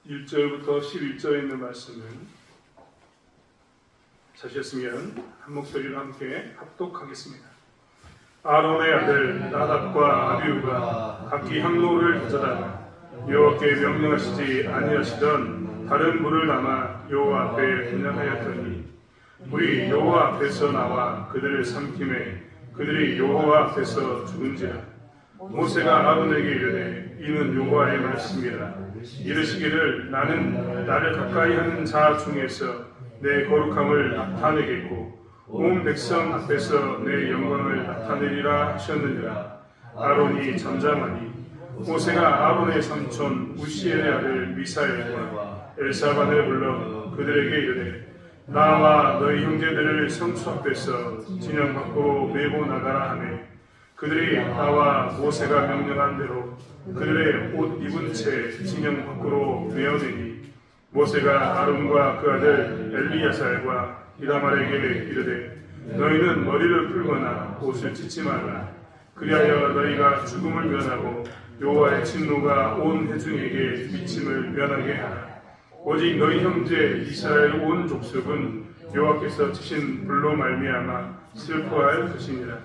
1절부터 11절에 있는 말씀을 찾으셨으면 한 목소리로 함께 합독하겠습니다. 아론의 아들 나답과 아비후가 각기 향로를 가져다가 여호와께 명령하시지 아니하시던 다른 물을 담아 여호와 앞에 분향하였더니 물이 여호와 앞에서 나와 그들을 삼킴에 그들이 여호와 앞에서 죽은지라. 모세가 아론에게 이르되 이는 여호와의 말씀이라. 이르시기를 나는 나를 가까이 하는 자 중에서 내 거룩함을 나타내겠고 온 백성 앞에서 내 영광을 나타내리라 하셨느니라. 아론이 잠잠하니 모세가 아론의 삼촌 우시엘의 아들 미사엘과 엘사반을 불러 그들에게 이르되 나와 너희 형제들을 성수 앞에서 진영 밖으로 메고 나가라 하매 그들이 나와 모세가 명령한 대로 그들의 옷 입은 채 진영 밖으로 메어내니 모세가 아론과 그 아들 엘리야살과 이다말에게 이르되 너희는 머리를 풀거나 옷을 찢지 말라. 그리하여 너희가 죽음을 면하고 여호와의 진노가 온 회중에게 미침을 면하게 하라. 오직 너희 형제 이스라엘 온 족속은 여호와께서 치신 불로 말미암아 슬퍼할 것이니라.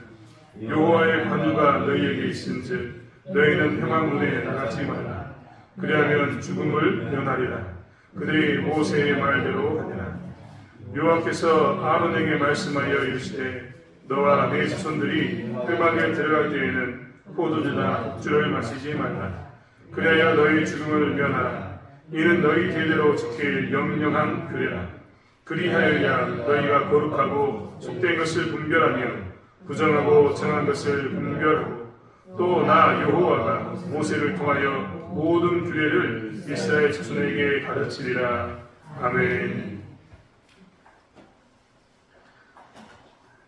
여호와의 관유가 너희에게 있은즉 너희는 평화문에 나가지 말라. 그리하면 죽음을 면하리라. 그들이 모세의 말대로 하니라. 여호와께서 아론에게 말씀하여 이르시되 너와 네 자손들이 회막에 들어갈 때에는 포도주나 독주를 마시지 말라. 그리하여 너희 죽음을 면하라. 이는 너희 대대로 지킬 영영한 규례라. 그리하여야 너희가 거룩하고 속된 것을 분별하며 부정하고 정한 것을 분별하고 또 나 여호와가 모세를 통하여 모든 규례를 이스라엘 자손에게 가르치리라. 아멘.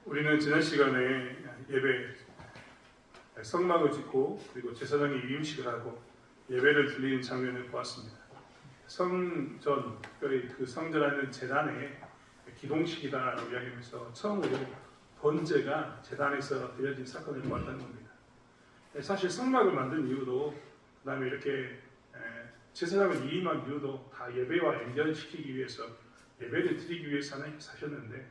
우리는 지난 시간에 예배 성막을 짓고 그리고 제사장이 위임식을 하고 예배를 드리는 장면을 보았습니다. 성전, 특별히 그 성전하는 제단의 기동식이다라고 이야기하면서 처음으로 번제가 제단에서 드려진 사건을 보았다는 겁니다. 사실 성막을 만든 이유도 그 다음에 이렇게 제사장을 위임한 이유도 다 예배와 연결시키기 위해서 예배를 드리기 위해서 사셨는데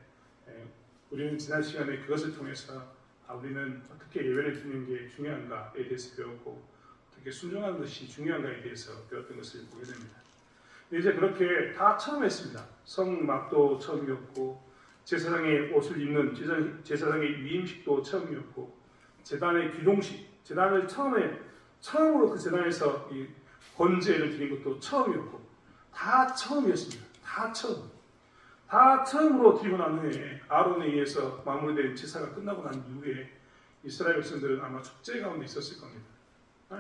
우리는 지난 시간에 그것을 통해서 우리는 어떻게 예배를 드리는 게 중요한가에 대해서 배웠고 어떻게 순종하는 것이 중요한가에 대해서 배웠던 것을 보게 됩니다. 이제 그렇게 다 처음 했습니다. 성막도 처음이었고 제사장의 옷을 입는 제사장의 위임식도 처음이었고 제단의 귀동식, 제단을 처음으로 그 제단에서 이 번제를 드린 것도 처음이었고 다 처음이었습니다. 다 처음으로 드리고 난 후에 아론에 의해서 마무리된 제사가 끝나고 난 이후에 이스라엘 백성들은 아마 축제 가운데 있었을 겁니다.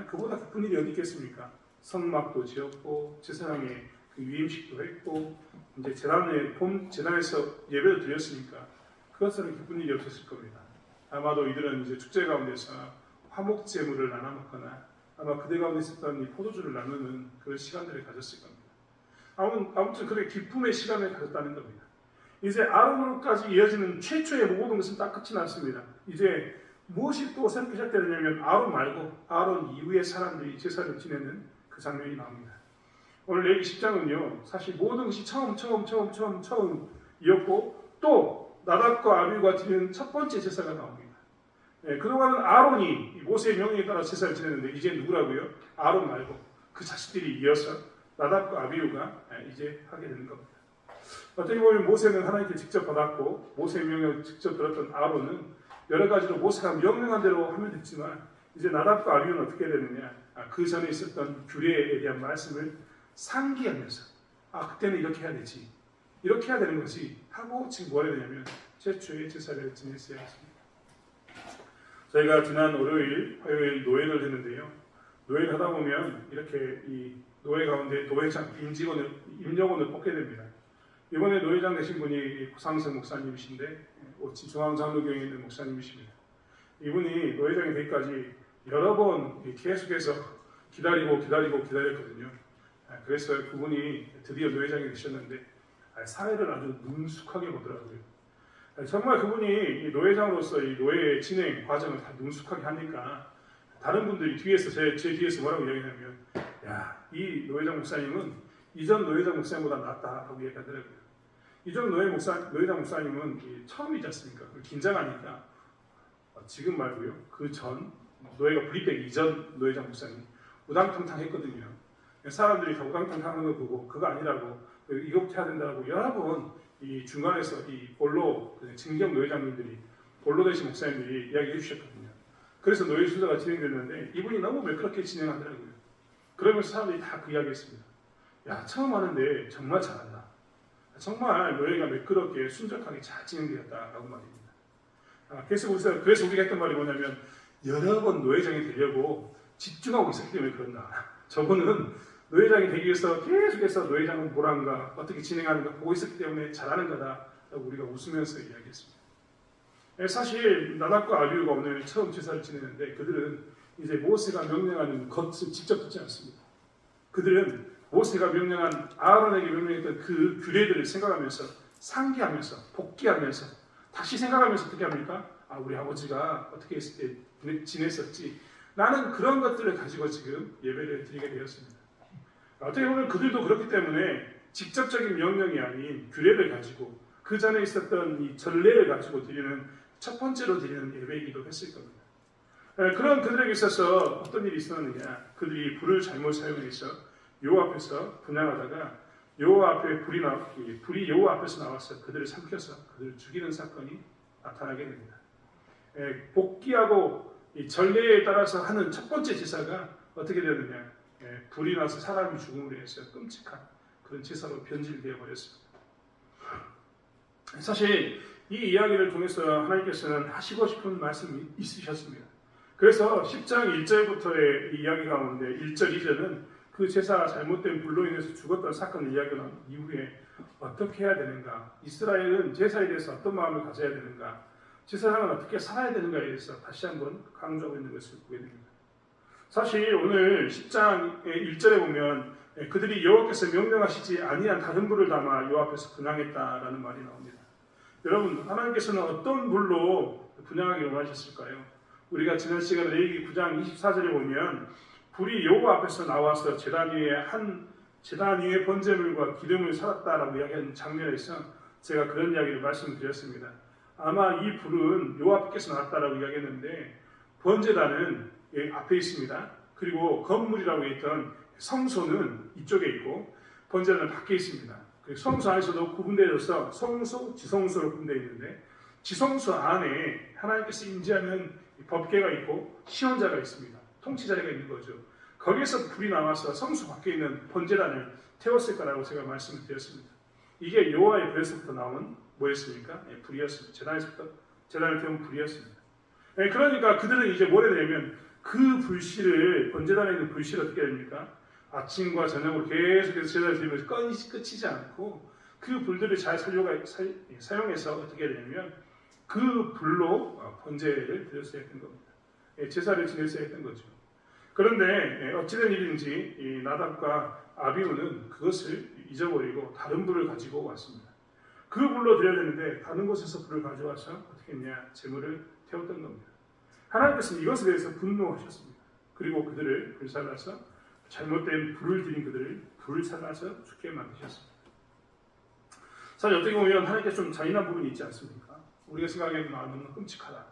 그보다 기쁜 일이 어디 있겠습니까? 성막도 지었고 제사장의 그 위임식도 했고 이제 제단에서 예배를 드렸으니까 그것은 기쁜 일이 없었을 겁니다. 아마도 이들은 이제 축제 가운데서 화목 제물을 나눠 먹거나 아마 그들 가운데 있었던 이 포도주를 나누는 그런 시간들을 가졌을 겁니다. 아무튼 그렇게 기쁨의 시간을 가졌다는 겁니다. 이제 아론으로까지 이어지는 최초의 모든 것은 딱 끝이 났습니다. 이제 무엇이 또 새롭게 시작되느냐면 아론 말고 아론 이후의 사람들이 제사를 지내는 그 장면이 나옵니다. 오늘 레위기 10장은요 사실 모든 것이 처음이었고 또 나답과 아비후가 드리는 첫 번째 제사가 나옵니다. 그동안은 아론이 모세의 명령에 따라 제사를 지냈는데 이제 누구라고요? 아론 말고 그 자식들이 이어서 나답과 아비후가 이제 하게 되는 겁니다. 어떻게 보면 모세는 하나님께 직접 받았고 모세의 명령을 직접 들었던 아론은 여러 가지로 모세가 명령한 대로 하면 됐지만 이제 나답과 아비후는 어떻게 되느냐? 그 전에 있었던 규례에 대한 말씀을 상기하면서 그때는 이렇게 해야 되지, 이렇게 해야 되는 거지 하고 지금 뭐 해야 되냐면 최초의 제사를 지냈어야 했습니다. 저희가 지난 월요일, 화요일 노예를 했는데요. 노예를 하다 보면 이렇게 이 노예 가운데 노예장, 임직원을 뽑게 됩니다. 이번에 노예장 되신 분이 구상성 목사님이신데 오치 중앙장로교회에 있는 목사님이십니다. 이분이 노예장이 되기까지 여러 번 계속해서 기다렸거든요. 그래서 그분이 드디어 노예장이 되셨는데 사회를 아주 능숙하게 보더라고요. 정말 그분이 노예장으로서 이 노예 진행 과정을 다 능숙하게 하니까 다른 분들이 뒤에서 제 뒤에서 뭐라고 이야기하냐면 이 노예장 목사님은 이전 노회장 목사님보다 낫다라고 얘기하더라고요. 이전 노회장 목사님은 처음이지 않습니까? 긴장하니까 지금 말고요. 그 전 노예가 불입되기 이전 노회장 목사님 우당탕탕했거든요. 사람들이 다 우당탕탕하는 거 보고 그거 아니라고 이것부터 해야 된다고 여러 번 이 중간에서 이 본로 진경 노회장님들이 본로 되신 목사님들이 이야기해 주셨거든요. 그래서 노예 수사가 진행됐는데 이분이 너무 매끄럽게 진행하더라고요. 그러면서 사람들이 다 그 이야기했습니다. 야, 처음 하는데 정말 잘한다. 정말 노예가 매끄럽게 순적하게 잘 진행되었다라고 말입니다. 그래서 우리가 했던 말이 뭐냐면 여러 번 노회장이 되려고 집중하고 있었기 때문에 그런다. 저분은 노회장이 되기 위해서 계속해서 노회장은 뭐란가 어떻게 진행하는가 보고 있었기 때문에 잘하는 거다라고 우리가 웃으면서 이야기했습니다. 사실 나답과 아비후가 오늘 처음 제사를 지내는데 그들은 이제 모세가 명령하는 것을 직접 듣지 않습니다. 그들은 모세가 명령한 아론에게 명령했던 그 규례들을 생각하면서 상기하면서 복귀하면서 다시 생각하면서 어떻게 합니까? 우리 아버지가 어떻게 했을 때 지냈었지. 나는 그런 것들을 가지고 지금 예배를 드리게 되었습니다. 어떻게 보면 그들도 그렇기 때문에 직접적인 명령이 아닌 규례를 가지고 그 전에 있었던 이 전례를 가지고 드리는 첫 번째로 드리는 예배이기도 했을 겁니다. 그런 그들에게 있어서 어떤 일이 있었느냐. 그들이 불을 잘못 사용해서 여호와 앞에서 분향하다가 여호와 앞에 불이 여호와 앞에서 나와서 그들을 삼켜서 그들을 죽이는 사건이 나타나게 됩니다. 복귀하고 이 전례에 따라서 하는 첫 번째 제사가 어떻게 되느냐. 불이 나서 사람이 죽음으로 해서 끔찍한 그런 제사로 변질되어 버렸습니다. 사실 이 이야기를 통해서 하나님께서는 하시고 싶은 말씀이 있으셨습니다. 그래서 10장 1절부터의 이야기 가운데 1절, 2절은 그 제사가 잘못된 불로 인해서 죽었던 사건을 이야기한 이후에 어떻게 해야 되는가, 이스라엘은 제사에 대해서 어떤 마음을 가져야 되는가, 제사장은 어떻게 살아야 되는가에 대해서 다시 한번 강조하고 있는 것을 보게 됩니다. 사실 오늘 10장 1절에 보면 그들이 여호와께서 명령하시지 아니한 다른 불을 담아 여호와 앞에서 분향했다라는 말이 나옵니다. 여러분, 하나님께서는 어떤 불로 분향하기를 원하셨을까요? 우리가 지난 시간에 레위기 9장 24절에 보면 불이 여호와 앞에서 나와서 제단 위에 번제물과 기름을 살았다라고 이야기하는 장면에서 제가 그런 이야기를 말씀드렸습니다. 아마 이 불은 여호와 앞에서 나왔다라고 이야기했는데 번제단은 앞에 있습니다. 그리고 건물이라고 했던 성소는 이쪽에 있고 번제단은 밖에 있습니다. 성소 안에서도 구분되어서 성소, 지성소로 구분되어 있는데 지성소 안에 하나님께서 임재하는 법궤가 있고 시원자가 있습니다. 통치자리가 있는 거죠. 거기에서 불이 나와서 성소 밖에 있는 번제단을 태웠을 거라고 제가 말씀을 드렸습니다. 이게 여호와의 불에서부터 나온 뭐였습니까? 불이었습니다. 제단을 태운 불이었습니다. 그러니까 그들은 이제 뭐래 되냐면 그 불씨를 번제단에 있는 불씨를 어떻게 됩니까? 아침과 저녁으로 계속해서 제단을 드리면서 끊이지 않고 그 불들을 잘 사용해서 어떻게 되냐면 그 불로 번제를 드렸어야 했던 겁니다. 제사를 지냈어야 했던 거죠. 그런데 어찌된 일인지 이 나답과 아비후는 그것을 잊어버리고 다른 불을 가지고 왔습니다. 그 불로 드려야 되는데 다른 곳에서 불을 가져와서 어떻게 했냐? 제물을 태웠던 겁니다. 하나님께서는 이것에 대해서 분노하셨습니다. 그리고 그들을 불살라서 잘못된 불을 드린 그들을 불살라서 죽게 만드셨습니다. 사실 어떻게 보면 하나님께서 좀 잔인한 부분이 있지 않습니까? 우리가 생각하기에는 너무 끔찍하다.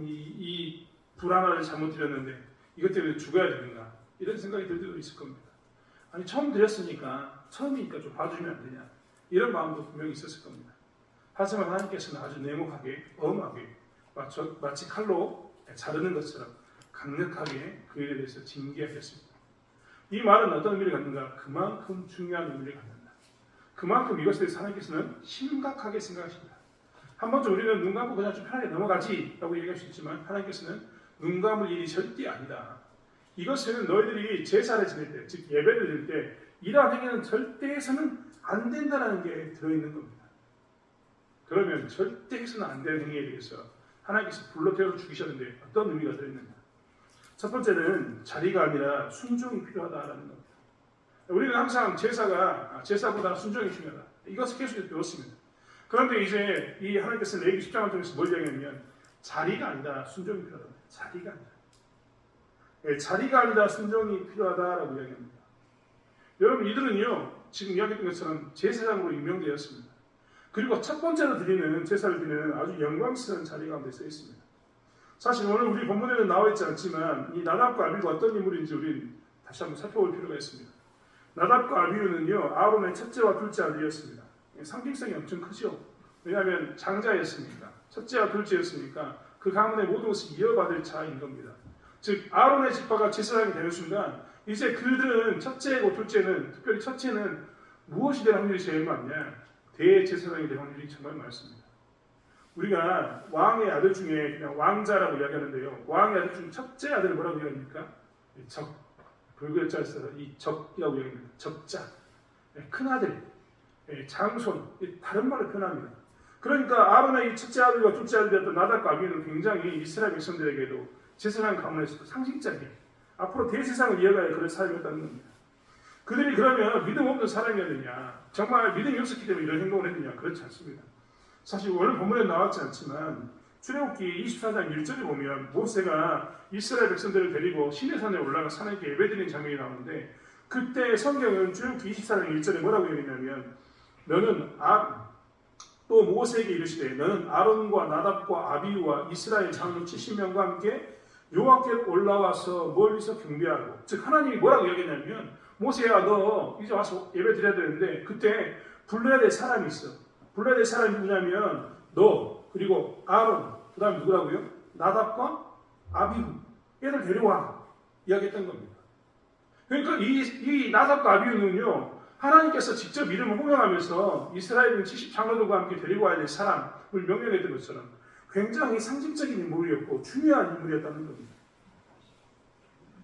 이 불 하나를 잘못 드렸는데 이것 때문에 죽어야 되는가? 이런 생각이 들 때도 있을 겁니다. 아니 처음 드렸으니까 처음이니까 좀 봐주면 안 되냐? 이런 마음도 분명히 있었을 겁니다. 하지만 하나님께서는 아주 냉혹하게 엄하게 마치 칼로 자르는 것처럼 강력하게 그 일에 대해서 징계하셨습니다. 이 말은 어떤 의미를 갖는가? 그만큼 중요한 의미를 갖는다. 그만큼 이것에 대해서 하나님께서는 심각하게 생각하신다. 한 번쯤 우리는 눈 감고 그냥 좀 편하게 넘어가지 라고 얘기할 수 있지만 하나님께서는 눈 감을 일이 절대 아니다. 이것은 너희들이 제사를 지낼 때, 즉 예배를 드릴 때 이러한 행위는 절대 해서는 안 된다는 게 들어있는 겁니다. 그러면 절대 해서는 안 되는 행위에 대해서 하나님께서 불로 태워 죽이셨는데 어떤 의미가 들어있는가? 첫 번째는 자리가 아니라 순종이 필요하다라는 겁니다. 우리는 항상 제사보다 순종이 중요하다. 이것을 계속 배웠습니다. 그런데 이제 이 하나님께서 레위기 10장을 통해서 뭘 이야기하냐면 자리가 아니다 순종이 필요하다. 자리가 아니다. 자리가 아니다 순종이 필요하다라고 이야기합니다. 여러분 이들은요 지금 이야기했던 것처럼 제사장으로 임명되었습니다. 그리고 첫 번째로 드리는 제사를 드리는 아주 영광스러운 자리 가운데 서 있습니다. 사실 오늘 우리 본문에는 나와 있지 않지만 이 나답과 아비유가 어떤 인물인지 우리는 다시 한번 살펴볼 필요가 있습니다. 나답과 아비유는요 아론의 첫째와 둘째 아들이었습니다. 상징성이 엄청 크죠. 왜냐하면 장자였으니까, 첫째와 둘째였으니까 그 가문의 모든 것을 이어받을 자인 겁니다. 즉 아론의 지파가 제사장이 되는 순간 이제 그들은 첫째고 둘째는, 특별히 첫째는 무엇이 될 확률이 제일 많냐? 대제사장이 될 확률이 정말 많습니다. 우리가 왕의 아들 중에 그냥 왕자라고 이야기하는데요. 왕의 아들 중 첫째 아들을 뭐라고 이야기합니까? 적, 불글자를 써서 이 적이라고 이야기합니다. 적자, 큰아들, 장손, 다른 말을 표현합니다. 그러니까 아론의 이 첫째 아들과 둘째 아들이었던 나답과 아비유는 굉장히 이스라엘 백성들에게도 제사장 가문에서도 상징적인 앞으로 대세상을 이어가야 그런 사람이었다는 겁니다. 그들이 그러면 믿음 없는 사람이었느냐, 정말 믿음이 없었기 때문에 이런 행동을 했느냐? 그렇지 않습니다. 사실 오늘 본문에 나왔지 않지만 출애굽기 24장 1절에 보면 모세가 이스라엘 백성들을 데리고 시내산에 올라가 하나님께 예배드리는 장면이 나오는데, 그때 성경은 출애굽기 24장 1절에 뭐라고 얘기했냐면 너는 또 모세에게 이르시되 너는 아론과 나답과 아비유와 이스라엘 장로 70명과 함께 여호와께 올라와서 멀리서 경배하고, 즉 하나님이 뭐라고 얘기했냐면 모세야 너 이제 와서 예배 드려야 되는데 그때 불러야 될 사람이 있어. 불러야 될 사람이 누구냐면 너 그리고 아론, 그 다음에 누구라고요? 나답과 아비후, 얘들 데려와 이야기했던 겁니다. 그러니까 이 나답과 아비후는요 하나님께서 직접 이름을 호명하면서 이스라엘 70장로들과 함께 데리고 와야 될 사람을 명령했던 것처럼 굉장히 상징적인 인물이었고 중요한 인물이었다는 겁니다.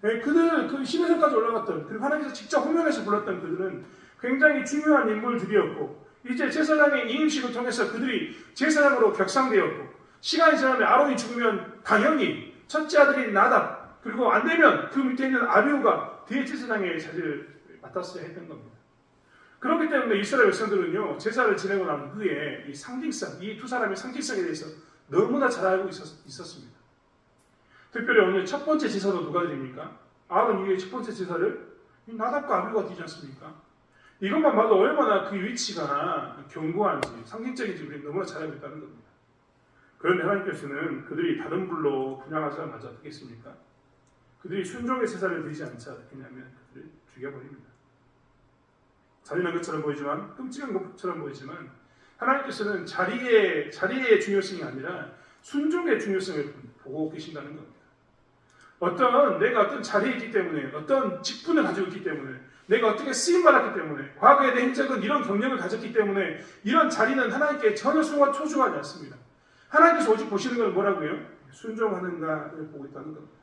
그들 그 시내산까지 올라갔던, 그리고 하나님께서 직접 호명해서 불렀던 그들은 굉장히 중요한 인물들이었고, 이제 제사장의 이임식을 통해서 그들이 제사장으로 격상되었고, 시간이 지나면 아론이 죽으면 당연히 첫째 아들인 나답, 그리고 안 되면 그 밑에 있는 아비후가 대제사장의 자리를 맡았어야 했던 겁니다. 그렇기 때문에 이스라엘 백성들은요 제사를 지내고 난 후에 이 상징성, 이 두 사람의 상징성에 대해서 너무나 잘 알고 있었습니다. 특별히 오늘 첫 번째 제사도 누가 드립니까? 아론 이후에 첫 번째 제사를 나답과 아비후가 드리지 않습니까? 이것만 봐도 얼마나 그 위치가 견고한지, 상징적인지 우리는 너무나 잘 알고 있다는 겁니다. 그런데 하나님께서는 그들이 다른 불로 분양하자마자 어떻게 했습니까? 그들이 순종의 제사를 드리지 않자 어떻게 했냐면 그들을 죽여버립니다. 잔인한 것처럼 보이지만, 끔찍한 것처럼 보이지만 하나님께서는 자리의 중요성이 아니라 순종의 중요성을 보고 계신다는 겁니다. 내가 어떤 자리에 있기 때문에, 어떤 직분을 가지고 있기 때문에, 내가 어떻게 쓰임받았기 때문에, 과거에 내 행적은 이런 경력을 가졌기 때문에 이런 자리는 하나님께 전혀 소중하지 않습니다. 하나님께서 오직 보시는 건 뭐라고요? 순종하는가를 보고 있다는 겁니다.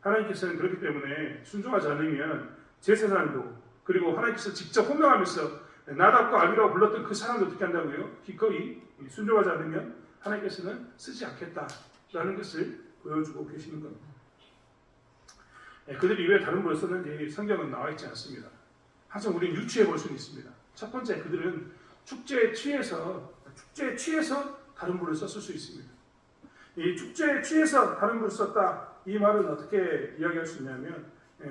하나님께서는 그렇기 때문에 순종하지 않으면 제사장도, 그리고 하나님께서 직접 호명하면서 나답과 아비라고 불렀던 그 사람도 어떻게 한다고요? 기꺼이 순종하지 않으면 하나님께서는 쓰지 않겠다라는 것을 보여주고 계시는 겁니다. 그들이 왜 다른 불을 썼는지 성경은 나와 있지 않습니다. 하지만 우리는 유추해 볼 수는 있습니다. 첫 번째, 그들은 축제에 취해서 다른 불을 썼을 수 있습니다. 이 축제에 취해서 다른 불을 썼다, 이 말은 어떻게 이야기할 수 있냐면,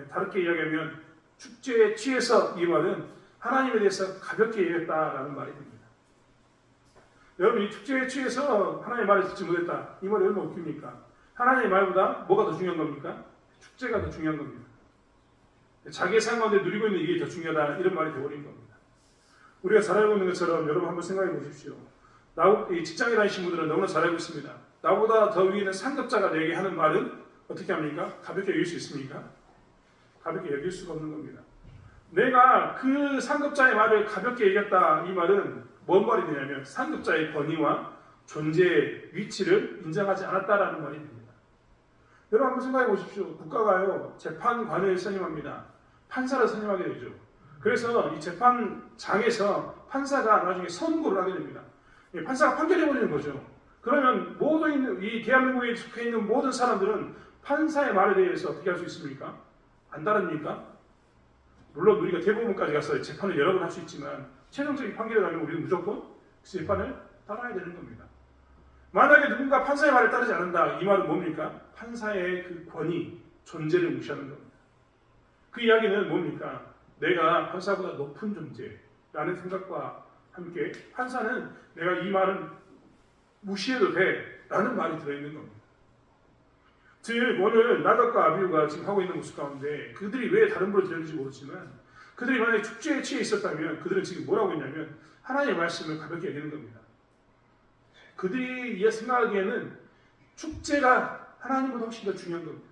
다르게 이야기하면 축제에 취해서, 이 말은 하나님에 대해서 가볍게 얘기했다라는 말이 됩니다. 여러분, 이 축제에 취해서 하나님의 말을 듣지 못했다, 이 말이 얼마나 웃깁니까? 하나님의 말보다 뭐가 더 중요한 겁니까? 축제가 더 중요한 겁니다. 자기의 삶 가운데 누리고 있는 이게 더 중요하다, 이런 말이 되어버린 겁니다. 우리가 잘 알고 있는 것처럼 여러분 한번 생각해 보십시오. 직장에 다니신 분들은 너무나 잘 알고 있습니다. 나보다 더 위에 있는 상급자가 내게 하는 말은 어떻게 합니까? 가볍게 여길 수 있습니까? 가볍게 여길 수가 없는 겁니다. 내가 그 상급자의 말을 가볍게 얘기했다, 이 말은 뭔 말이 되냐면 상급자의 권위와 존재의 위치를 인정하지 않았다라는 말이 됩니다. 여러분 한번 생각해 보십시오. 국가가요 재판관을 선임합니다. 판사를 선임하게 되죠. 그래서 이 재판장에서 판사가 나중에 선고를 하게 됩니다. 판사가 판결해버리는 거죠. 그러면 모든 이 대한민국에 속해 있는 모든 사람들은 판사의 말에 대해서 어떻게 할 수 있습니까? 안 따릅니까? 물론 우리가 대법원까지 가서 재판을 여러 번 할 수 있지만 최종적인 판결이 나면 우리는 무조건 그 재판을 따라야 되는 겁니다. 만약에 누군가 판사의 말을 따르지 않는다, 이 말은 뭡니까? 판사의 그 권위, 존재를 무시하는 겁니다. 그 이야기는 뭡니까? 내가 판사보다 높은 존재라는 생각과 함께 판사는 내가 이 말은 무시해도 돼 라는 말이 들어있는 겁니다. 즉 오늘 나답과 아비후가 지금 하고 있는 모습 가운데 그들이 왜 다른 불을 들였는지 모르지만 그들이 만약에 축제에 취해 있었다면 그들은 지금 뭐라고 했냐면 하나님의 말씀을 가볍게 여기는 겁니다. 그들이 생각하기에는 축제가 하나님보다 훨씬 더 중요한 겁니다.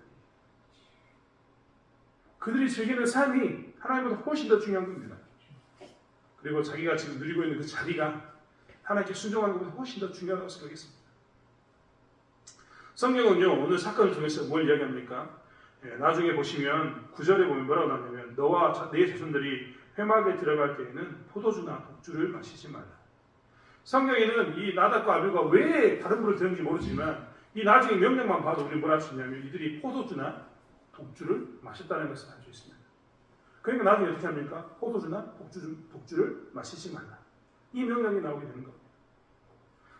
그들이 즐기는 삶이 하나님보다 훨씬 더 중요한 겁니다. 그리고 자기가 지금 누리고 있는 그 자리가 하나님께 순종하는 것보다 훨씬 더 중요하다고 생각했습니다. 성경은요 오늘 사건을 통해서 뭘 이야기합니까? 나중에 보시면 9절에 보면 뭐라고 나오냐면 너와 네 자손들이 회막에 들어갈 때에는 포도주나 독주를 마시지 말라. 성경에는 이 나답과 아비후가 왜 다른 불을 들었는지 모르지만 이 나중에 명령만 봐도 우리 뭐라 할 수 있냐면 이들이 포도주나 독주를 마셨다는 것을 알 수 있습니다. 그러니까 나중에 어떻게 합니까? 포도주나 독주를 마시지 말라. 이 명령이 나오게 되는 겁니다.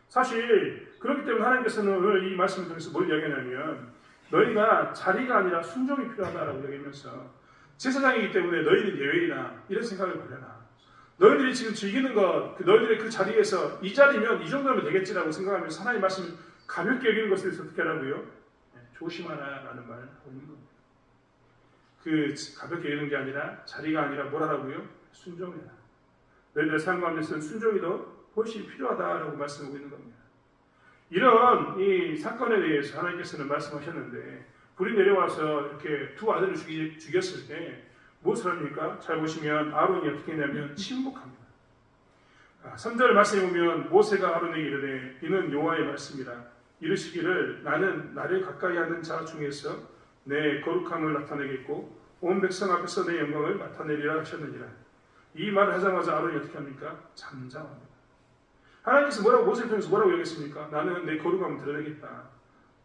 사실 그렇기 때문에 하나님께서는 오늘 이 말씀을 통해서 뭘 이야기하냐면 너희가 자리가 아니라 순종이 필요하다라고 이야기하면서 제사장이기 때문에 너희는 예외이다 이런 생각을 버려라. 너희들이 지금 즐기는 것, 너희들의 그 자리에서 이 자리면 이 정도면 되겠지라고 생각하면서 하나님의 말씀을 가볍게 여기는 것에 대해서 어떻게 하라고요? 조심하라 라는 말을 하고 있는 겁니다. 그 가볍게 여기는 게 아니라 자리가 아니라 뭘 하라고요? 순종해라. 너희들의 삶 가운데서는 순종이 더 훨씬 필요하다라고 말씀하고 있는 겁니다. 이런 이 사건에 대해서 하나님께서는 말씀하셨는데 불이 내려와서 이렇게 두 아들을 죽였을 때 무엇을 합니까? 잘 보시면 아론이 어떻게 했냐면 침묵합니다. 3절 말씀에 보면 모세가 아론에게 이르되 이는 여호와의 말씀이라 이르시기를 나는 나를 가까이 하는 자 중에서 내 거룩함을 나타내겠고 온 백성 앞에서 내 영광을 나타내리라 하셨느니라. 이 말을 하자마자 아론이 어떻게 합니까? 잠잠합니다. 하나님께서 모세를 통해서 뭐라고 얘기했습니까? 나는 내 거룩함을 드러내겠다.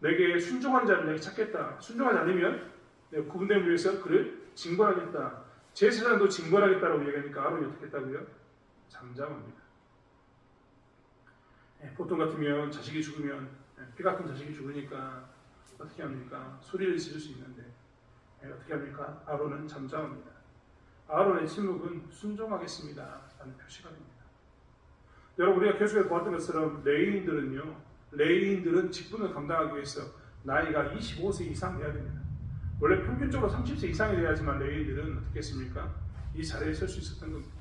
내게 순종한 자를 내게 찾겠다. 순종하지 않으면 내가 구분됨을 위해서 그를 징벌하겠다. 제사장도 징벌하겠다라고 얘기하니까 아론이 어떻게 했다고요? 잠잠합니다. 보통 같으면 자식이 죽으면 피 같은 자식이 죽으니까 어떻게 합니까? 소리를 지를 수 있는데 어떻게 합니까? 아론은 잠잠합니다. 아론의 침묵은 순종하겠습니다 라는 표시가 됩니다. 여러분 우리가 계속해서 보았던 것처럼 레위인들은 직분을 감당하기 위해서 나이가 25세 이상 돼야 됩니다. 원래 평균적으로 30세 이상이 돼야지만 레위인들은 어떻게 했습니까? 이 자리에 설 수 있었던 겁니다.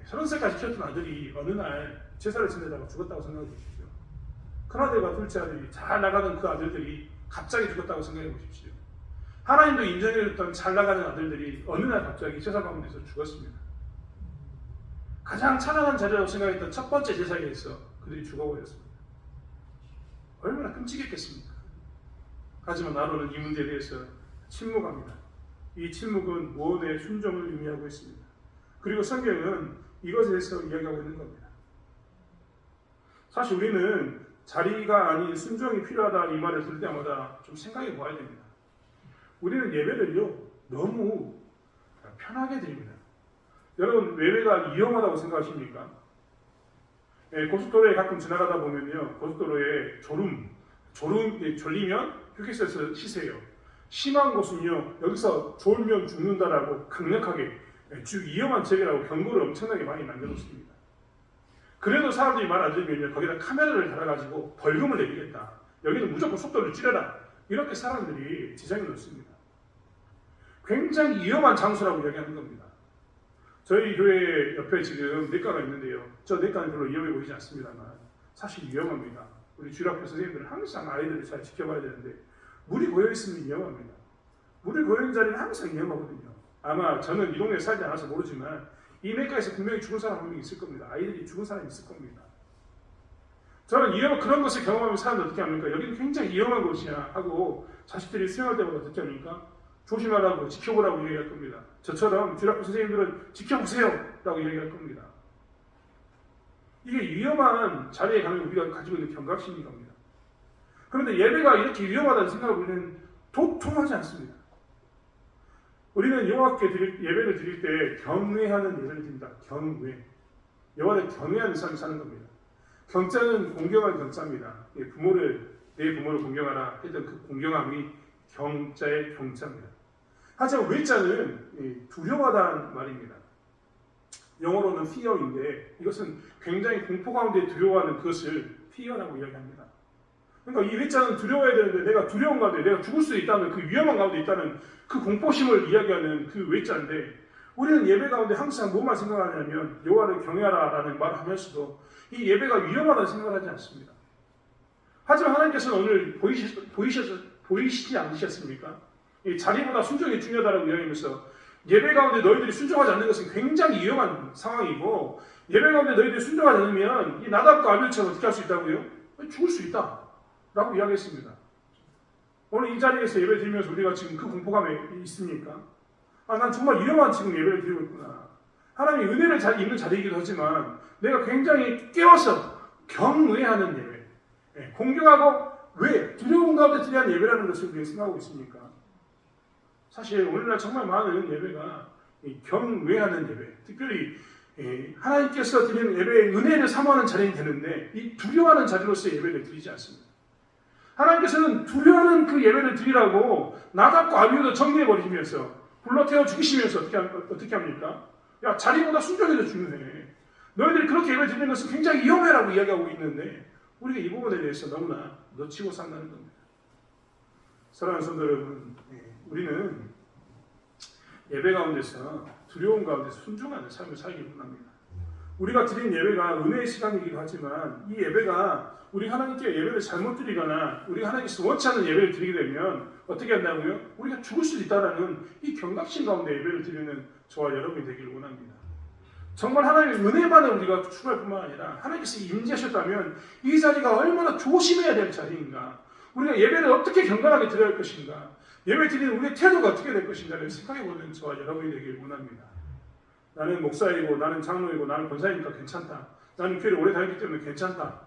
30살까지 키웠던 아들이 어느 날 제사를 지내다가 죽었다고 생각해 보십시오. 큰아들과 둘째 아들이 잘 나가던 그 아들들이 갑자기 죽었다고 생각해 보십시오. 하나님도 인정해줬던 잘 나가는 아들들이 어느 날 갑자기 제사 가운데서 죽었습니다. 가장 찬란한 자리라고 생각했던 첫 번째 제사에서 그들이 죽어버렸습니다. 얼마나 끔찍했겠습니까? 하지만 아론은 이 문제에 대해서 침묵합니다. 이 침묵은 무언의 순종을 의미하고 있습니다. 그리고 성경은 이것에 대해서 이야기하고 있는 겁니다. 사실 우리는 자리가 아닌 순종이 필요하다 이 말을 들을 때마다 좀 생각해 보아야 됩니다. 우리는 예배를요 너무 편하게 드립니다. 여러분 예배가 위험하다고 생각하십니까? 고속도로에 가끔 지나가다 보면요 고속도로에 졸리면 휴게소에서 쉬세요. 심한 곳은요 여기서 졸면 죽는다라고 강력하게 위험한 지역이라고 경고를 엄청나게 많이 남겨놓습니다. 그래도 사람들이 말 안 들으면 거기다 카메라를 달아가지고 벌금을 내리겠다. 여기는 무조건 속도를 줄여라. 이렇게 사람들이 지장에 놓습니다. 굉장히 위험한 장소라고 이야기하는 겁니다. 저희 교회 옆에 지금 내과가 있는데요. 저 내과는 별로 위험해 보이지 않습니다만 사실 위험합니다. 우리 주일학교 선생님들은 항상 아이들을 잘 지켜봐야 되는데 물이 고여있으면 위험합니다. 물이 고여있는 자리는 항상 위험하거든요. 아마 저는 이 동네에 살지 않아서 모르지만 이 내과에서 분명히 죽은 사람 한 명 있을 겁니다. 아이들이 죽은 사람이 있을 겁니다. 저는 그런 것을 경험하면 사람들 어떻게 합니까? 여기는 굉장히 위험한 곳이야 하고 자식들이 수영할 때마다 어떻게 합니까? 조심하라고 지켜보라고 얘기할 겁니다. 저처럼 주일학교 선생님들은 지켜보세요 라고 얘기할 겁니다. 이게 위험한 자리에 가면 우리가 가지고 있는 경각심인 겁니다. 그런데 예배가 이렇게 위험하다는 생각을 우리는 도통하지 않습니다. 우리는 여호와께 예배를 드릴 때 경외하는 예배를 드립니다. 경외. 여호와를 경외하는 삶을 사는 겁니다. 경자는 공경한 경자입니다. 내 부모를 공경하라 했던 그 공경함이 경자의 경자입니다. 하지만 외자는 두려워하다는 말입니다. 영어로는 fear인데 이것은 굉장히 공포 가운데 두려워하는 그것을 fear라고 이야기합니다. 그러니까 이 외자는 두려워해야 되는데 내가 두려운 가운데 내가 죽을 수 있다는 그 위험한 가운데 있다는 그 공포심을 이야기하는 그 외자인데 우리는 예배 가운데 항상 뭐만 생각하냐면 여호와를 경외하라라는 말을 하면서도 이 예배가 위험하다는 생각을 하지 않습니다. 하지만 하나님께서는 오늘 보이시지 않으셨습니까? 이 자리보다 순종이 중요하다고 이야기하면서 예배 가운데 너희들이 순종하지 않는 것은 굉장히 위험한 상황이고 예배 가운데 너희들이 순종하지 않으면 이 나답과 아비후처럼 어떻게 할 수 있다고요? 죽을 수 있다 라고 이야기했습니다. 오늘 이 자리에서 예배 드리면서 우리가 지금 그 공포감에 있습니까? 난 정말 위험한 지금 예배를 드리고 있구나. 하나님이 은혜를 잘 입는 자리이기도 하지만 내가 굉장히 깨워서 경외하는 예배, 공경하고 왜 두려운 가운데 드리는 예배라는 것을 우리가 생각하고 있습니까? 사실 오늘날 정말 많은 예배가 경외하는 예배, 특별히 하나님께서 드리는 예배의 은혜를 사모하는 자리는 되는데 이 두려워하는 자리로서의 예배를 드리지 않습니다. 하나님께서는 두려워하는 그 예배를 드리라고 나답과 아비후도 정리해버리시면서 불러태워 죽이시면서 어떻게 합니까? 야, 자리보다 순종이 더 중요해. 너희들이 그렇게 예배 드리는 것은 굉장히 위험해라고 이야기하고 있는데 우리가 이 부분에 대해서 너무나 놓치고 산다는 겁니다. 사랑하는 성도 여러분, 우리는 예배 가운데서 두려움 가운데서 순종하는 삶을 살기 원합니다. 우리가 드린 예배가 은혜의 시간이기도 하지만 이 예배가 우리 하나님께 예배를 잘못 드리거나 우리가 하나님께서 원치 않는 예배를 드리게 되면 어떻게 한다고요? 우리가 죽을 수 있다는 이 경각심 가운데 예배를 드리는 저와 여러분이 되기를 원합니다. 정말 하나님의 은혜만을 우리가 추구할 뿐만 아니라 하나님께서 임재하셨다면 이 자리가 얼마나 조심해야 될 자리인가, 우리가 예배를 어떻게 경건하게 드려야 할 것인가, 예배 드리는 우리의 태도가 어떻게 될 것인가를 생각해보는 저와 여러분이 되기를 원합니다. 나는 목사이고 나는 장로이고 나는 권사니까 괜찮다, 나는 교회를 오래 다녔기 때문에 괜찮다.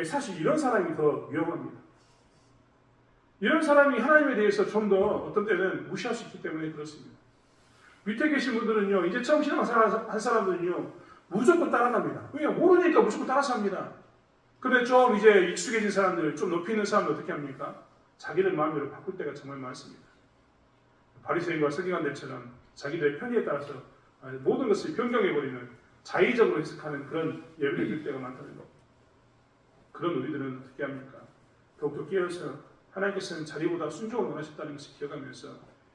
사실 이런 사람이 더 위험합니다. 이런 사람이 하나님에 대해서 좀 더 어떤 때는 무시할 수 있기 때문에 그렇습니다. 밑에 계신 분들은요, 이제 처음 신앙생활 한 사람들은요 무조건 따라갑니다. 그냥 모르니까 무조건 따라서 합니다. 근데 좀 이제 익숙해진 사람들, 좀 높이 있는 사람들 어떻게 합니까? 자기들 마음대로 바꿀 때가 정말 많습니다. 바리새인과 서기관들처럼 자기들의 편의에 따라서 모든 것을 변경해버리는, 자의적으로 해석하는 그런 예배를 드릴 때가 많다는 겁니다. 그런 우리들은 어떻게 합니까? 더욱더 깨어서 하나님께서는 자리보다 순종을 원하셨다는 것을 기억하면서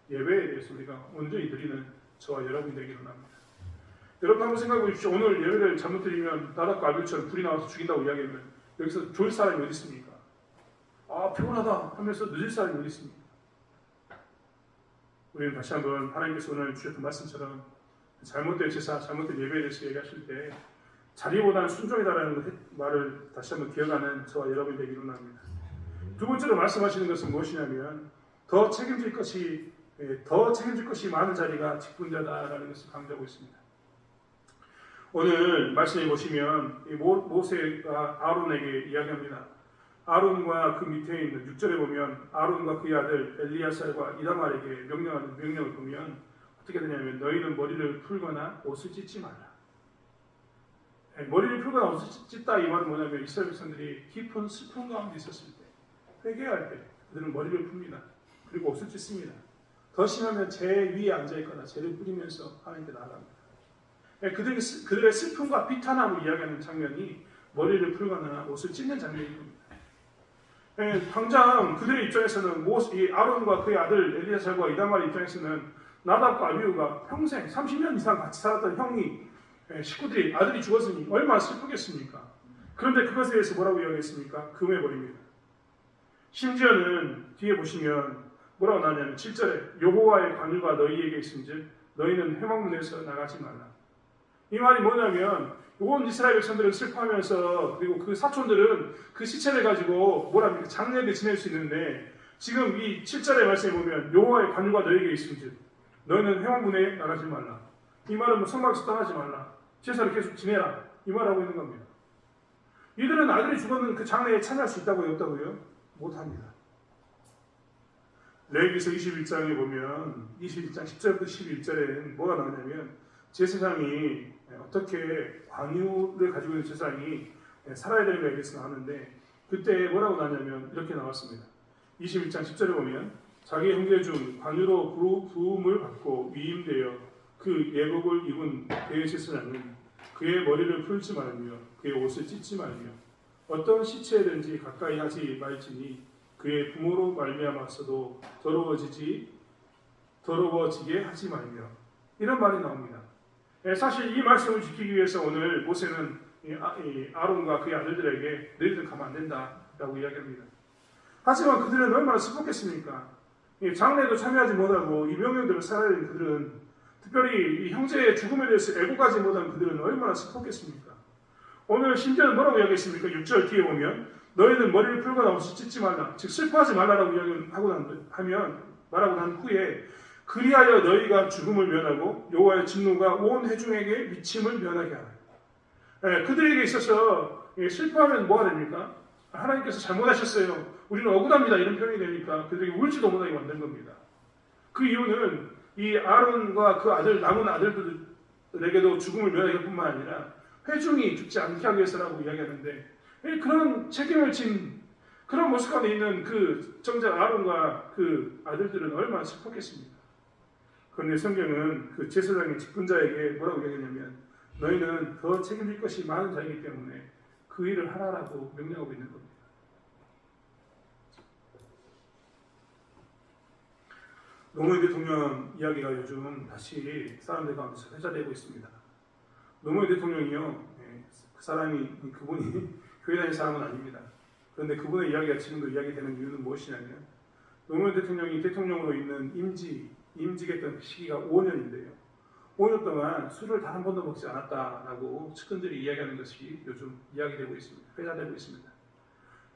예배에 대해서 우리가 온전히 드리는 저와 여러분이 되기를 원합니다. 여러분 한번 생각해 보십시오. 오늘 예배를 잘못 드리면 나답과 아비후처럼 불이 나와서 죽인다고 이야기하면 여기서 졸 사람이 어디 있습니까? 피곤하다 하면서 늦을 사람이 어디 있습니까? 우리는 다시 한번 하나님께서 오늘 주셨던 말씀처럼 잘못된 제사, 잘못된 예배에 대해서 얘기하실 때 자리보다는 순종이다라는 말을 다시 한번 기억하는 저와 여러분이 되기를 원합니다. 두 번째로 말씀하시는 것은 무엇이냐면 더 책임질 것이 많은 자리가 직분자다라는 것을 강조하고 있습니다. 오늘 말씀에 보시면 모세가 아론에게 이야기합니다. 아론과 그 밑에 있는 6절에 보면 아론과 그의 아들 엘리야살과 이다말에게 명령하는 명령을 보면 어떻게 되냐면 너희는 머리를 풀거나 옷을 찢지 말라. 머리를 풀거나 옷을 찢다 이 말은 뭐냐면 이스라엘 백성들이 깊은 슬픔 가운데 있었을 때, 회개할 때 그들은 머리를 풉니다. 그리고 옷을 찢습니다. 더 심하면 재 위에 앉아있거나 재를 뿌리면서 하나님께 나아갑니다. 그들의 슬픔과 비탄함을 이야기하는 장면이 머리를 풀거나 옷을 찢는 장면입니다. 당장 그들의 입장에서는 아론과 그의 아들 엘리야살과 이다말의 입장에서는 나답과 아비후가 평생 30년 이상 같이 살았던 형이 식구들이 아들이 죽었으니 얼마나 슬프겠습니까? 그런데 그것에 대해서 뭐라고 이야기했습니까? 금해버립니다. 심지어는 뒤에 보시면 뭐라고 나오냐면 7절에 여호와의 관유가 너희에게 있은즉 너희는 회막문에서 나가지 말라. 이 말이 뭐냐면 온 이스라엘 백성들은 슬퍼하면서 그리고 그 사촌들은 그 시체를 가지고 뭐랍니까? 장례를 지낼 수 있는데 지금 이 7절의 말씀에 보면 여호와의 관유가 너희에게 있은즉 너희는 회막문에 나가지 말라. 이 말은 성막에서 떠나지 말라. 제사를 계속 지내라. 이 말하고 있는 겁니다. 이들은 아들이 죽었는 그 장례에 참여할 수 있다고요? 없다고요? 못합니다. 레위기서 21장에 보면 21장 10절부터 11절에 뭐가 나오냐면 제사장이 어떻게 관유를 가지고 있는 제사장이 살아야 되는가에 대해서 나왔는데 그때 뭐라고 나왔냐면 이렇게 나왔습니다. 21장 10절에 보면 자기 형제 중 관유로 부음을 받고 위임되어 그 예복을 입은 그의 제사장은 그의 머리를 풀지 말며 그의 옷을 찢지 말며 어떤 시체든지 가까이 하지 말지니 그의 부모로 말미암았어도 더러워지게 하지 말며 이런 말이 나옵니다. 사실 이 말씀을 지키기 위해서 오늘 모세는 아론과 그의 아들들에게 너희들 가면 안 된다라고 이야기합니다. 하지만 그들은 얼마나 슬펐겠습니까? 장례에도 참여하지 못하고 이 명령대로 살아야 되는 그들은, 특별히 이 형제의 죽음에 대해서 애고가지 못한 그들은 얼마나 슬펐겠습니까? 오늘 심지어는 뭐라고 이야기했습니까? 6절 뒤에 보면 너희는 머리를 풀거나 옷을 찢지 말라, 즉 슬퍼하지 말라라고 말하고 난 후에 그리하여 너희가 죽음을 면하고 여호와의 진노가 온 회중에게 미침을 면하게 하라. 그들에게 있어서 슬퍼하면 뭐가 됩니까? 하나님께서 잘못하셨어요, 우리는 억울합니다, 이런 표현이 되니까 그들에게 울지도 못하게 만든 겁니다. 그 이유는 이 아론과 그 남은 아들들에게도 죽음을 면하게 할 뿐만 아니라 회중이 죽지 않게 하기 위해서라고 이야기하는데, 그런 책임을 진 그런 모습 가운데 있는 그 정작 아론과 그 아들들은 얼마나 슬펐겠습니까? 그런데 성경은 그 제사장의 직분자에게 뭐라고 이야기하냐면 너희는 더 책임질 것이 많은 자이기 때문에 그 일을 하라라고 명령하고 있는 겁니다. 노무현 대통령 이야기가 요즘 다시 사람들 가운데서 회자되고 있습니다. 노무현 대통령이요, 그분이 교회 다니는 사람은 아닙니다. 그런데 그분의 이야기가 지금도 이야기되는 이유는 무엇이냐면 노무현 대통령이 대통령으로 있는 임직했던 시기가 5년인데요. 5년 동안 술을 단 한 번도 먹지 않았다라고 측근들이 이야기하는 것이 요즘 이야기되고 있습니다. 회자되고 있습니다.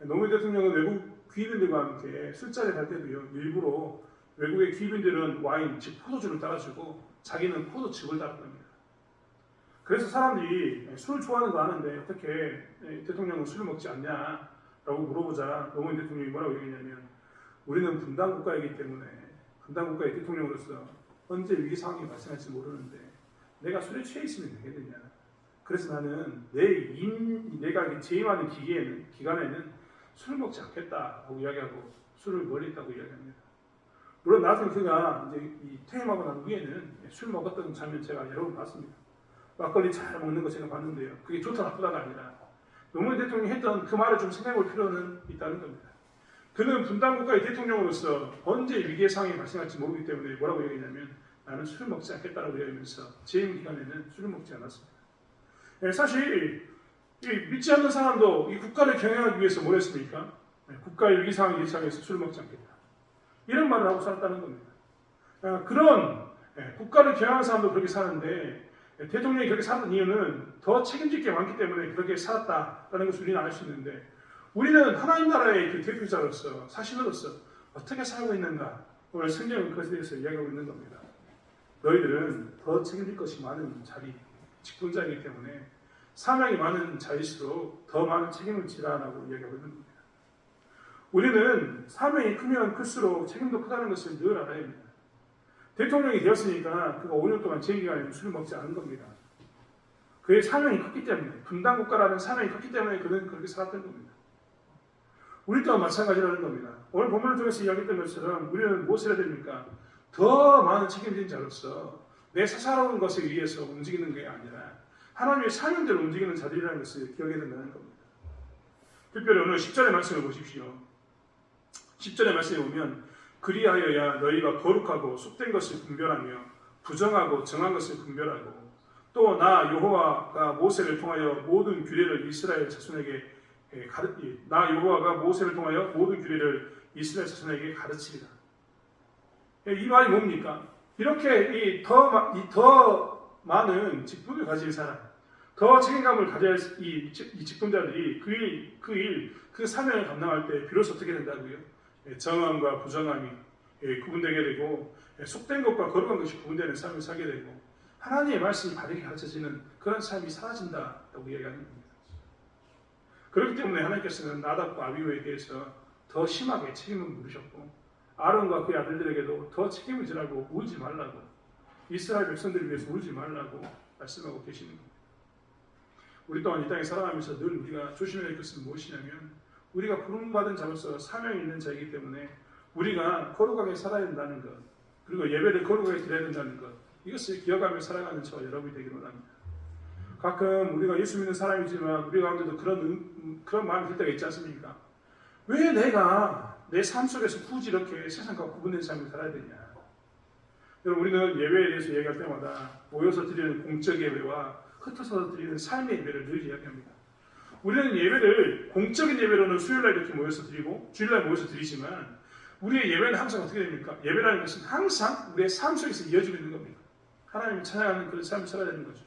노무현 대통령은 외국 귀빈들과 함께 술자리에 갈 때도요, 일부러 외국의 귀빈들은 와인, 즉 포도주를 따라주고 자기는 포도즙을 따를 겁니다. 그래서 사람들이 술을 좋아하는 거 아는데 어떻게 대통령은 술을 먹지 않냐라고 물어보자 노무현 대통령이 뭐라고 얘기했냐면 우리는 분단 국가이기 때문에 분단 국가의 대통령으로서 언제 위기 상황이 발생할지 모르는데 내가 술에 취해 있으면 되겠느냐. 그래서 나는 내가 재임하는 기간에는 술을 먹지 않겠다고 이야기하고 술을 멀리 있다고 이야기합니다. 물론 나중에 그가 이제 퇴임하고 난 후에는 술 먹었던 장면 제가 여러 번 봤습니다. 막걸리 잘 먹는 거 제가 봤는데요. 그게 좋다 나쁘다가 아니라 노무현 대통령이 했던 그 말을 좀 생각해 볼 필요는 있다는 겁니다. 그는 분단 국가의 대통령으로서 언제 위기의 상황이 발생할지 모르기 때문에 뭐라고 얘기했냐면 나는 술을 먹지 않겠다라고 이야기하면서 재임 기간에는 술을 먹지 않았습니다. 사실 믿지 않는 사람도 이 국가를 경영하기 위해서 뭘 했습니까? 국가의 위기 상황이 예상해서 술을 먹지 않겠다. 이런 말을 하고 살았다는 겁니다. 그런 국가를 경영하는 사람도 그렇게 사는데 대통령이 그렇게 사는 이유는 더 책임질 게 많기 때문에 그렇게 살았다라는 것을 우리는 알 수 있는데 우리는 하나님 나라의 그 대표자로서 사신으로서 어떻게 살고 있는가 오늘 성경은 그것에 대해서 이야기하고 있는 겁니다. 너희들은 더 책임질 것이 많은 직분자이기 때문에 사명이 많은 자일수록 더 많은 책임을 지라라고 이야기하고 있는 겁니다. 우리는 사명이 크면 클수록 책임도 크다는 것을 늘 알아야 합니다. 대통령이 되었으니까 그가 5년 동안 재임 기간에 술을 먹지 않은 겁니다. 그의 사명이 컸기 때문에, 분단 국가라는 사명이 컸기 때문에 그는 그렇게 살았던 겁니다. 우리 또한 마찬가지라는 겁니다. 오늘 본문을 통해서 이야기했던 것처럼 우리는 무엇을 해야 됩니까? 더 많은 책임진 자로서 내 사사로운 것에 의해서 움직이는 게 아니라 하나님의 사명대로 움직이는 자들이라는 것을 기억해야 된다는 겁니다. 특별히 오늘 10절의 말씀을 보십시오. 10절의 말씀에 보면 그리하여야 너희가 거룩하고 속된 것을 분별하며 부정하고 정한 것을 분별하고 또 나 여호와가 모세를 통하여 모든 규례를 이스라엘 자손에게 가르치리라. 이 말이 뭡니까? 이렇게 더 많은 직분을 가진 사람, 더 책임감을 가져야 할 이 직분자들이 그 사명을 감당할 때 비로소 어떻게 된다고요? 정함과 부정함이 구분되게 되고 속된 것과 거룩한 것이 구분되는 삶을 살게 되고 하나님의 말씀이 바르게 가르쳐지는 그런 삶이 사라진다고 이야기하는 겁니다. 그렇기 때문에 하나님께서는 나답과 아비후에 대해서 더 심하게 책임을 물으셨고 아론과 그의 아들들에게도 더 책임을 지라고 울지 말라고 이스라엘 백성들을 위해서 울지 말라고 말씀하고 계시는 겁니다. 우리 또한 이 땅에 살아가면서 늘 우리가 조심해야 할 것은 무엇이냐면 우리가 부름받은 자로서 사명이 있는 자이기 때문에 우리가 거룩하게 살아야 된다는 것, 그리고 예배를 거룩하게 드려야 된다는 것, 이것을 기억하며 살아가는 저와 여러분이 되기를 원합니다. 가끔 우리가 예수 믿는 사람이지만 우리 가운데도 그런 마음이 들 때가 있지 않습니까? 왜 내가 내 삶 속에서 굳이 이렇게 세상과 구분된 삶을 살아야 되냐? 여러분, 우리는 예배에 대해서 얘기할 때마다 모여서 드리는 공적 예배와 흩어서 드리는 삶의 예배를 늘 이야기합니다. 우리는 예배를 공적인 예배로는 수요일날 이렇게 모여서 드리고 주일날 모여서 드리지만 우리의 예배는 항상 어떻게 됩니까? 예배라는 것은 항상 우리의 삶 속에서 이어지고 있는 겁니다. 하나님을 찬양하는 그런 삶을 살아야 되는 거죠.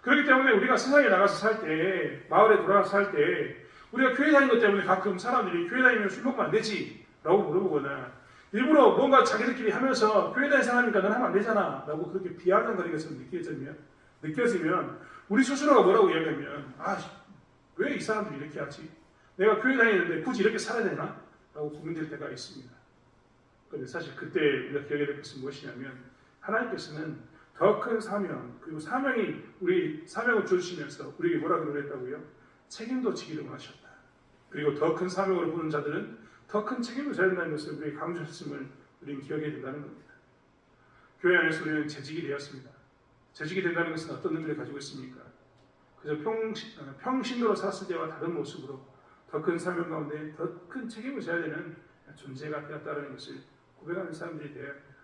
그렇기 때문에 우리가 세상에 나가서 살 때, 마을에 돌아가서 살 때 우리가 교회 다니는 것 때문에 가끔 사람들이 교회 다니면 술 먹으면 안 되지 라고 물어보거나 일부러 뭔가 자기들끼리 하면서 교회 다니는 사람이니까 넌 하면 안 되잖아 라고 그렇게 비아냥거리는 것처럼 느껴지면 우리 스스로가 뭐라고 이야기하면 왜 이 사람들이 이렇게 하지? 내가 교회 다니는데 굳이 이렇게 살아야 되나? 라고 고민될 때가 있습니다. 그런데 사실 그때 우리가 기억해야 될 것은 무엇이냐면 하나님께서는 더 큰 사명, 그리고 우리 사명을 주시면서 우리에게 뭐라고 그랬다고요? 책임도 지기를 원하셨다. 그리고 더 큰 사명으로 보는 자들은 더 큰 책임을 져야 된다는 것을 우리에게 강조하셨음을 우리는 기억해야 된다는 겁니다. 교회 안에서 우리는 재직이 되었습니다. 재직이 된다는 것은 어떤 의미를 가지고 있습니까? 그저 평신도로 살았을 때와 다른 모습으로 더 큰 사명 가운데 더 큰 책임을 져야 되는 존재가 되었다는 것을 고백하는 사람들이 되어야 합니다.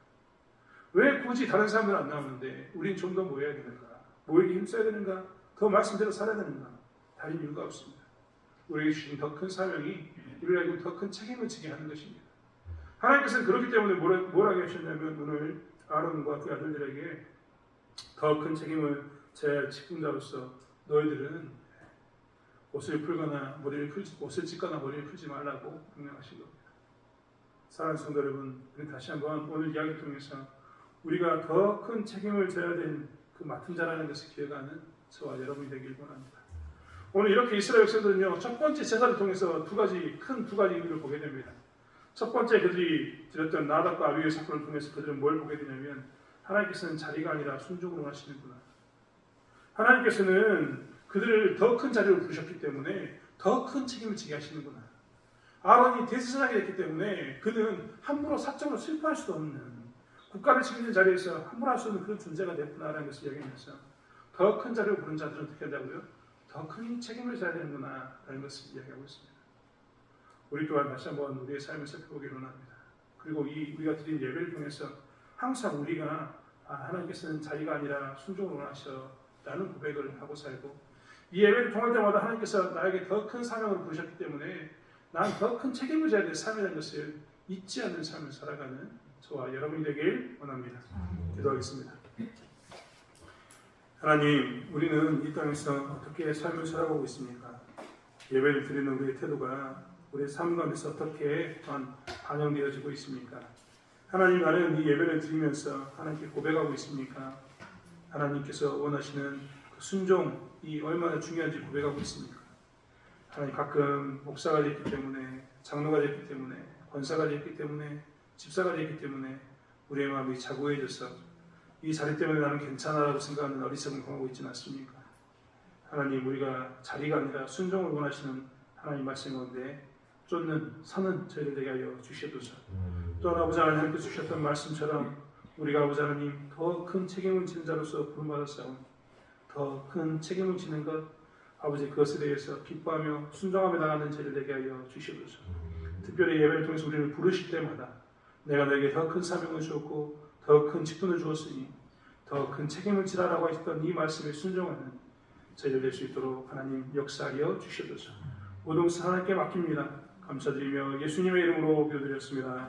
왜 굳이 다른 사람들은 안 나오는데 우리는 좀 더 모여야 되는가? 모이기 힘써야 되는가? 더 말씀대로 살아야 되는가? 다른 이유가 없습니다. 우리에게 주신 더 큰 사명이 우리에게 더 큰 책임을 지게 하는 것입니다. 하나님께서는 그렇기 때문에 뭐라고 하셨냐면 오늘 아론과 그 아들들에게 더 큰 책임을 져야 할 직분자로서 너희들은 옷을 찢거나 머리를 풀지 말라고 명령하신 겁니다. 사랑하는 성도 여러분, 우리 다시 한번 오늘 이야기를 통해서 우리가 더 큰 책임을 져야 될 그 맡은 자라는 것을 기억하는 저와 여러분이 되길 원합니다. 오늘 이렇게 이스라엘 백성들은요, 첫 번째 제사를 통해서 두 가지 의미를 보게 됩니다. 첫 번째 그들이 드렸던 나답과 아비의 사건을 통해서 그들은 뭘 보게 되냐면 하나님께서는 자리가 아니라 순종으로 하시는구나. 하나님께서는 그들을 더 큰 자리로 부르셨기 때문에 더 큰 책임을 지게 하시는구나. 아론이 대제사장이 됐기 때문에 그는 함부로 사적으로 슬퍼할 수도 없는 국가를 책임지는 자리에서 함부로 할 수 없는 그런 존재가 됐구나라는 것을 이야기하면서 더 큰 자리로 부른 자들은 어떻게 한다고요? 더 큰 책임을 져야 되는구나 라는 것을 이야기하고 있습니다. 우리 또한 다시 한번 우리의 삶을 살펴보기를 원합니다. 그리고 우리가 드린 예배를 통해서 항상 우리가 하나님께서는 자리가 아니라 순종을 원하셔라는 고백을 하고 살고 이 예배를 통할 때마다 하나님께서 나에게 더 큰 사명을 부르셨기 때문에 난 더 큰 책임을 져야 될 삶이라는 것을 잊지 않는 삶을 살아가는 저와 여러분이 되길 원합니다. 기도하겠습니다. 하나님, 우리는 이 땅에서 어떻게 삶을 살아가고 있습니까? 예배를 드리는 우리의 태도가 우리의 삶 가운데서 어떻게 반영되어지고 있습니까? 하나님, 나는 이 예배를 드리면서 하나님께 고백하고 있습니까? 하나님께서 원하시는 그 순종이 얼마나 중요한지 고백하고 있습니까? 하나님, 가끔 목사가 됐기 때문에, 장로가 됐기 때문에, 권사가 됐기 때문에, 집사가 됐기 때문에 우리의 마음이 자고해져서 이 자리 때문에 나는 괜찮아라고 생각하는 어리석은 경험하고 있지는 않습니까? 하나님, 우리가 자리가 아니라 순종을 원하시는 하나님 말씀 가운데 서는 저희를 되게 하여 주시옵소서. 또한 아버지 하나님께서 주셨던 말씀처럼 우리가 아버지 하나님 더 큰 책임을 지는 자로서 부름받았사오니 더 큰 책임을 지는 것 아버지 그것에 대해서 기뻐하며 순종하며 나가는 저희를 되게 하여 주시옵소서. 특별히 예배를 통해서 우리를 부르실 때마다 내가 너에게 더 큰 사명을 주었고 더 큰 직분을 주었으니 더 큰 책임을 지라라고 하셨던 이 말씀에 순종하는 저희들 될 수 있도록 하나님 역사하여 주시옵소서. 모든 것을 하나님께 맡깁니다. 감사드리며 예수님의 이름으로 기도드렸습니다.